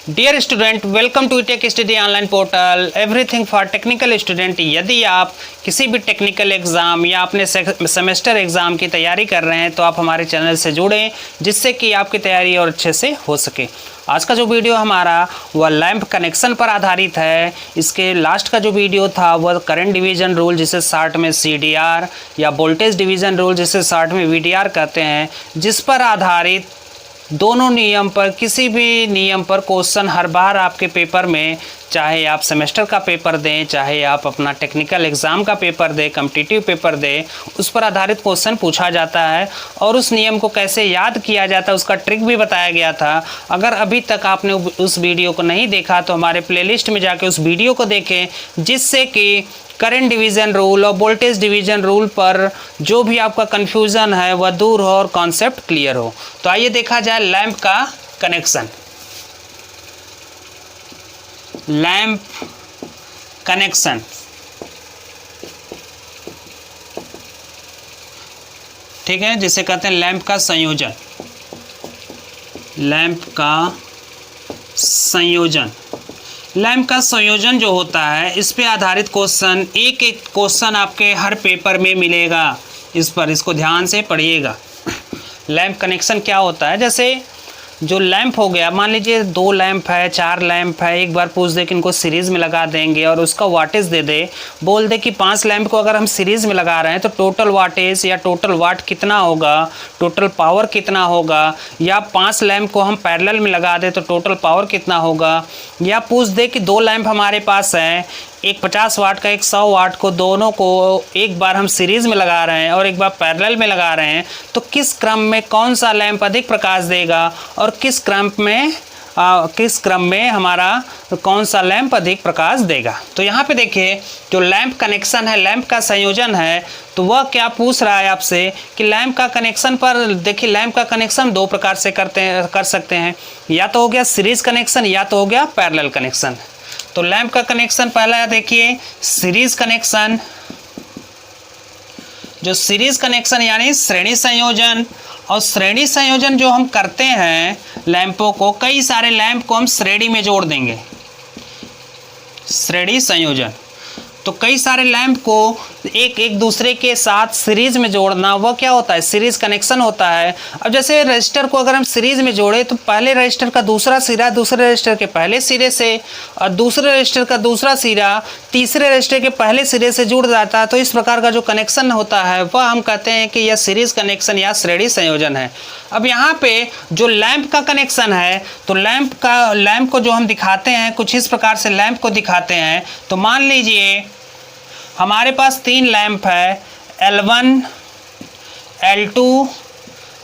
Dear student, welcome to Tech Study online portal everything for technical student. यदि आप किसी भी टेक्निकल एग्ज़ाम या अपने सेमेस्टर एग्ज़ाम की तैयारी कर रहे हैं तो आप हमारे चैनल से जुड़ें, जिससे कि आपकी तैयारी और अच्छे से हो सके। आज का जो वीडियो हमारा वह लैंप कनेक्शन पर आधारित है। इसके लास्ट का जो वीडियो था वह करंट डिवीज़न रूल, जिसे शॉर्ट में CDR या वोल्टेज डिवीज़न रूल, जिसे शॉर्ट में VDR कहते हैं, जिस पर आधारित दोनों नियम पर, किसी भी नियम पर क्वेश्चन हर बार आपके पेपर में, चाहे आप सेमेस्टर का पेपर दें, चाहे आप अपना टेक्निकल एग्ज़ाम का पेपर दें, कॉम्पिटिटिव पेपर दें, उस पर आधारित क्वेश्चन पूछा जाता है और उस नियम को कैसे याद किया जाता है उसका ट्रिक भी बताया गया था। अगर अभी तक आपने उस वीडियो को नहीं देखा तो हमारे प्लेलिस्ट में जाके उस वीडियो को देखें, जिससे कि करंट डिवीज़न रूल और वोल्टेज डिवीज़न रूल पर जो भी आपका कन्फ्यूज़न है वह दूर हो और कॉन्सेप्ट क्लियर हो। तो आइए देखा जाए लैंप का कनेक्शन। लैंप कनेक्शन ठीक है, जिसे कहते हैं लैंप का संयोजन। लैंप का संयोजन, लैंप का संयोजन जो होता है, इस पे आधारित क्वेश्चन, एक एक क्वेश्चन आपके हर पेपर में मिलेगा। इसको ध्यान से पढ़िएगा। लैंप कनेक्शन क्या होता है? जैसे जो लैंप हो गया, मान लीजिए 2 लैंप है, 4 लैंप है, एक बार पूछ दे कि इनको सीरीज़ में लगा देंगे और उसका वाटेज दे दे, बोल दे कि 5 लैंप को अगर हम सीरीज़ में लगा रहे हैं तो टोटल वाटेज या टोटल वाट कितना होगा, टोटल पावर कितना होगा, या 5 लैंप को हम पैरेलल में लगा दे तो टोटल पावर कितना होगा, या पूछ दे कि 2 लैंप हमारे पास हैं, एक 50 वाट का, एक 100 वाट को, दोनों को एक बार हम सीरीज़ में लगा रहे हैं और एक बार पैरेलल में लगा रहे हैं, तो किस क्रम में कौन सा लैंप अधिक प्रकाश देगा और किस क्रम में हमारा कौन सा लैंप अधिक प्रकाश देगा। तो यहाँ पे देखिए, जो लैंप कनेक्शन है, लैंप का संयोजन है, तो वह क्या पूछ रहा है आपसे कि लैंप का कनेक्शन पर देखिए, लैंप का कनेक्शन 2 प्रकार से कर सकते हैं। या तो हो गया सीरीज़ कनेक्शन, या तो हो गया पैरेलल कनेक्शन। तो लैंप का कनेक्शन पहला देखिए, सीरीज कनेक्शन। जो सीरीज कनेक्शन यानी श्रेणी संयोजन, और श्रेणी संयोजन जो हम करते हैं लैंपों को, कई सारे लैंप को हम श्रेणी में जोड़ देंगे। श्रेणी संयोजन तो कई सारे लैंप को एक दूसरे के साथ सीरीज में जोड़ना, वह क्या होता है? सीरीज कनेक्शन होता है। अब जैसे रजिस्टर को अगर हम सीरीज में जोड़े तो पहले रजिस्टर का दूसरा सिरा दूसरे रजिस्टर के पहले सिरे से, और दूसरे रजिस्टर का दूसरा सिरा तीसरे रजिस्टर के पहले सिरे से जुड़ जाता है। तो इस प्रकार का जो कनेक्शन होता है वह हम कहते हैं कि यह सीरीज कनेक्शन या श्रेणी संयोजन है। अब यहाँ पे जो लैंप का कनेक्शन है, तो लैंप को जो हम दिखाते हैं कुछ इस प्रकार से लैंप को दिखाते हैं। तो मान लीजिए हमारे पास 3 लैंप है, L1, L2,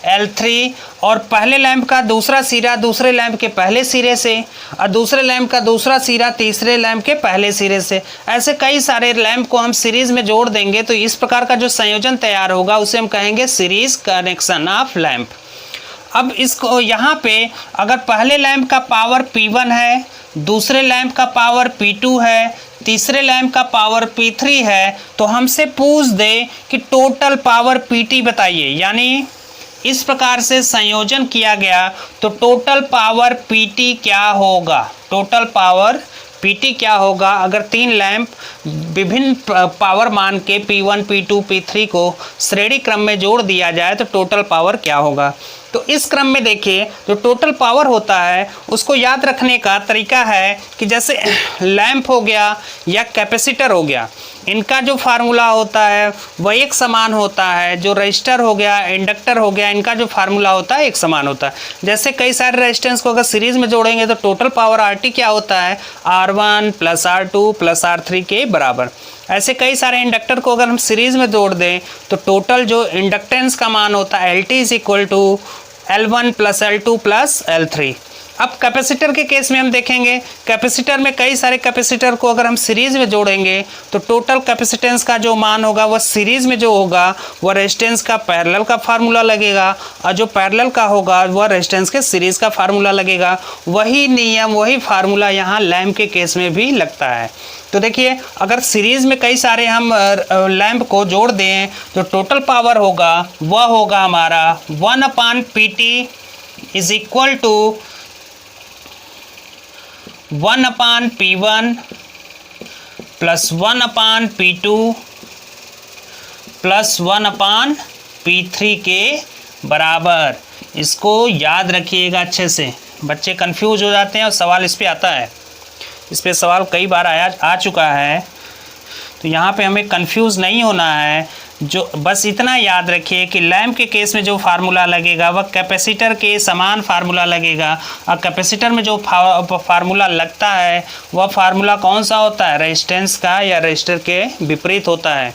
L3, और पहले लैंप का दूसरा सिरा दूसरे लैंप के पहले सिरे से, और दूसरे लैंप का दूसरा सिरा तीसरे लैंप के पहले सिरे से। ऐसे कई सारे लैंप को हम सीरीज में जोड़ देंगे तो इस प्रकार का जो संयोजन तैयार होगा उसे हम कहेंगे सीरीज कनेक्शन ऑफ लैंप। अब इसको यहाँ पे अगर पहले लैंप का पावर P1 है, दूसरे लैंप का पावर P2 है, तीसरे लैंप का पावर P3 है, तो हमसे पूछ दे कि टोटल पावर PT बताइए। यानी इस प्रकार से संयोजन किया गया तो टोटल पावर PT क्या होगा? टोटल पावर PT क्या होगा? अगर 3 लैंप विभिन्न पावर मान के P1, P2, P3 को श्रेणी क्रम में जोड़ दिया जाए तो टोटल पावर क्या होगा? तो इस क्रम में देखिए, जो टोटल पावर होता है उसको याद रखने का तरीका है कि जैसे लैंप हो गया या कैपेसिटर हो गया, इनका जो फार्मूला होता है वह एक समान होता है। जो रजिस्टर हो गया, इंडक्टर हो गया, इनका जो फार्मूला होता है एक समान होता है। जैसे कई सारे रेजिस्टेंस को अगर सीरीज में जोड़ेंगे तो टोटल पावर RT क्या होता है? R1 + R2 + R3 के बराबर। ऐसे कई सारे इंडक्टर को अगर हम सीरीज में जोड़ दें तो टोटल जो इंडक्टेंस का मान होता है LT = L1 + L2 + L3। अब कैपेसिटर के केस में हम देखेंगे, कैपेसिटर में कई सारे कैपेसिटर को अगर हम सीरीज में जोड़ेंगे तो टोटल कैपेसिटेंस का जो मान होगा वह सीरीज में जो होगा वह रेजिस्टेंस का पैरेलल का फार्मूला लगेगा, और जो पैरेलल का होगा वह रेजिस्टेंस के सीरीज का फार्मूला लगेगा। वही नियम, वही फार्मूला यहाँ लैंप के केस में भी लगता है। तो देखिए, अगर सीरीज में कई सारे हम लैंप को जोड़ दें तो टोटल पावर होगा वह होगा हमारा 1/PT = 1/P1 plus 1/P2 plus 1/P3 के बराबर। इसको याद रखिएगा अच्छे से, बच्चे कंफ्यूज हो जाते हैं और सवाल इस पे आता है, इस पे सवाल कई बार आ चुका है, तो यहाँ पे हमें कंफ्यूज नहीं होना है। जो बस इतना याद रखिए कि लैंप के केस में जो फार्मूला लगेगा वह कैपेसिटर के समान फार्मूला लगेगा, और कैपेसिटर में जो फार्मूला लगता है वह फार्मूला कौन सा होता है, रेजिस्टेंस का या रेजिस्टर के विपरीत होता है।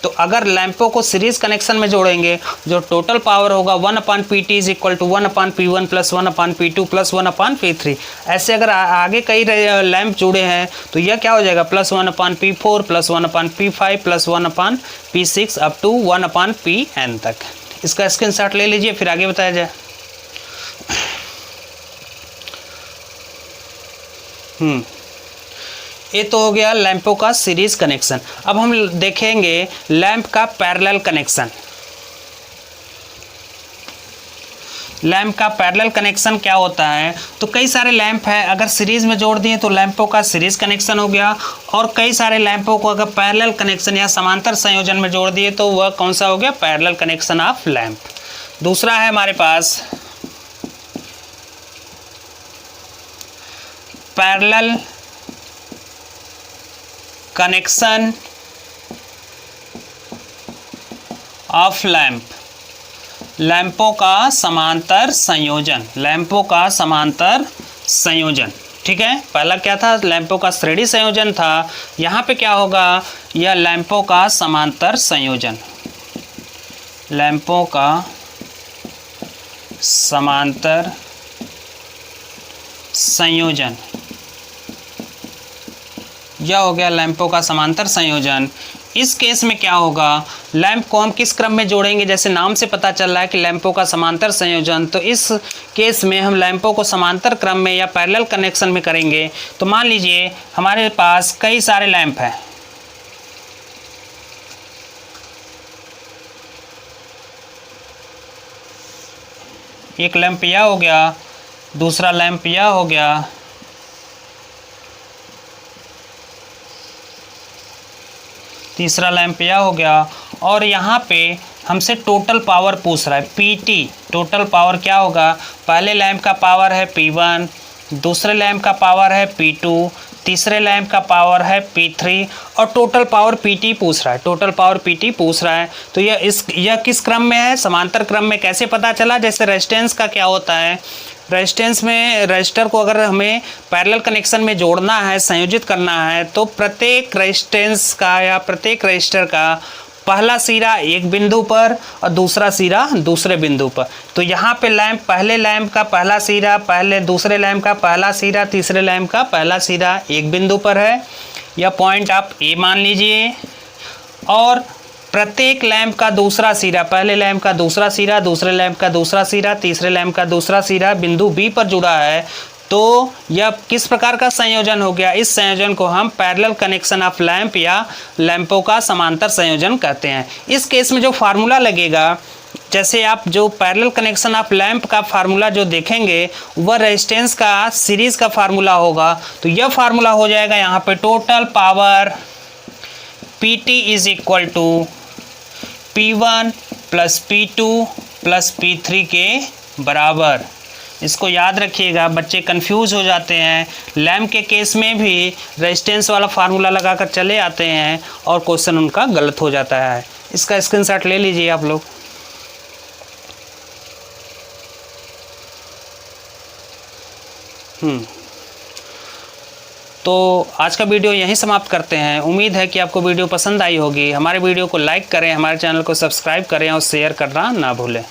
तो अगर लैंपों को सीरीज कनेक्शन में जोड़ेंगे, जो टोटल पावर होगा 1/Pt is equal to 1/P1 plus 1/P2 plus 1/P3। ऐसे अगर आगे कई लैंप जुड़े हैं तो यह क्या हो जाएगा, plus 1/P4 plus 1/P5 plus 1/P6 up to 1/Pn तक। इसका स्क्रीनशॉट ले लीजिए, फिर आगे बताया जाए। ये तो हो गया लैंपों का सीरीज कनेक्शन। अब हम देखेंगे लैंप का पैरेलल कनेक्शन। लैंप का पैरेलल कनेक्शन क्या होता है, तो कई सारे लैंप हैं, अगर सीरीज में जोड़ दिए तो लैंपों का सीरीज कनेक्शन हो गया, और कई सारे लैंपों को अगर पैरेलल कनेक्शन या समांतर संयोजन में जोड़ दिए तो वह कौन सा हो गया, पैरेलल कनेक्शन ऑफ लैंप। दूसरा है हमारे पास पैरेलल कनेक्शन ऑफ लैंप, लैंपों का समांतर संयोजन, लैंपों का समांतर संयोजन। ठीक है, पहला क्या था, लैंपों का श्रेणी संयोजन था, यहाँ पे क्या होगा, यह लैंपों का समांतर संयोजन, लैंपों का समांतर संयोजन, यह हो गया लैंपों का समांतर संयोजन। इस केस में क्या होगा, लैंप को हम किस क्रम में जोड़ेंगे, जैसे नाम से पता चल रहा है कि लैंपों का समांतर संयोजन, तो इस केस में हम लैंपों को समांतर क्रम में या पैरेलल कनेक्शन में करेंगे। तो मान लीजिए हमारे पास कई सारे लैंप हैं, एक लैंप यह हो गया, दूसरा लैंप यह हो गया, तीसरा लैंप यह हो गया, और यहाँ पे हमसे टोटल पावर पूछ रहा है Pt। टोटल पावर क्या होगा, पहले लैंप का पावर है P1, दूसरे लैंप का पावर है P2, तीसरे लैंप का पावर है P3, और टोटल पावर Pt पूछ रहा है, टोटल पावर Pt पूछ रहा है। तो यह किस क्रम में है, समांतर क्रम में। कैसे पता चला, जैसे रेजिस्टेंस का क्या होता है, रेजिस्टेंस में रजिस्टर को अगर हमें पैरेलल कनेक्शन में जोड़ना है, संयोजित करना है, तो प्रत्येक रेजिस्टेंस का या प्रत्येक रजिस्टर का पहला सिरा एक बिंदु पर और दूसरा सिरा दूसरे बिंदु पर। तो यहाँ पे लैंप, पहले लैंप का पहला सिरा, पहले दूसरे लैंप का पहला सिरा, तीसरे लैंप का पहला सिरा एक बिंदु पर है, यह पॉइंट आप ए मान लीजिए। और प्रत्येक लैंप का दूसरा सिरा, पहले लैंप का दूसरा सिरा, दूसरे लैंप का दूसरा सिरा, तीसरे लैंप का दूसरा सिरा बिंदु बी पर जुड़ा है, तो यह किस प्रकार का संयोजन हो गया, इस संयोजन को हम पैरेलल कनेक्शन ऑफ लैंप या लैंपों का समांतर संयोजन कहते हैं। इस केस में जो फार्मूला लगेगा, जैसे आप जो पैरेलल कनेक्शन ऑफ लैंप का फार्मूला जो देखेंगे वह रेजिस्टेंस का सीरीज का फार्मूला होगा। तो यह फार्मूला हो जाएगा यहाँ पे total power Pt is equal to P1 plus P2 plus P3 के बराबर। इसको याद रखिएगा, बच्चे कंफ्यूज हो जाते हैं, लैंप के केस में भी रेजिस्टेंस वाला फार्मूला लगाकर चले आते हैं और क्वेश्चन उनका गलत हो जाता है। इसका स्क्रीनशॉट ले लीजिए आप लोग। तो आज का वीडियो यहीं समाप्त करते हैं। उम्मीद है कि आपको वीडियो पसंद आई होगी। हमारे वीडियो को लाइक करें, हमारे चैनल को सब्सक्राइब करें और शेयर करना ना भूलें।